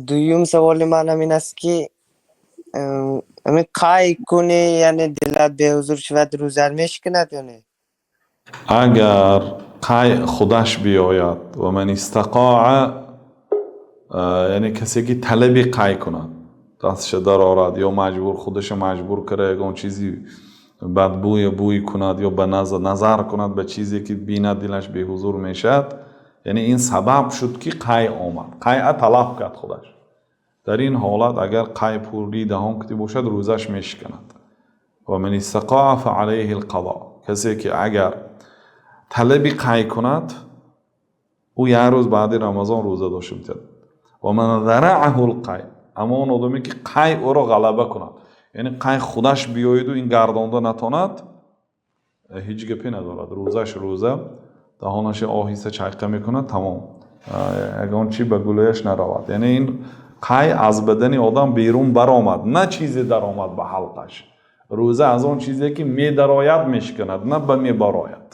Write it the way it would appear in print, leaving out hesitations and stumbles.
دویم سوال من همین است که همین قای کنه یعنی دلت به حضور شود روزه میشکند یا نه؟ اگر قای خودش بیاید و من استقاع، یعنی کسی که طلبی قای کند، دستش در آرد یا مجبور خودش مجبور کرده اون چیزی بوی کند یا به نظر کند به چیزی که بیند دلش به حضور میشد، یعنی این سبب شد که قای آمد، قای طلب کرد خودش. در این حالت اگر قای پوری دهان کتی باشد روزش میشکند. و من استقاع فعلیه القضاء، کسی که اگر طلبی قای کند او یه روز بعد رمضان روزه داشته میتد. و من ذرعه القی، اما اون آدمی که قی او را غلبه کند، یعنی قی خودش بیاید و این گردانده نتاند، هیچ گپی ندارد، روزش روزه، دهانش آهسته چایقه میکند، تمام، اگه چی به گلویش نرود. یعنی این قی از بدن آدم بیرون برآمد، نه چیزی در آمد به حلقش. روزه از اون چیزی که می درآید میشکند، نه به می برآید.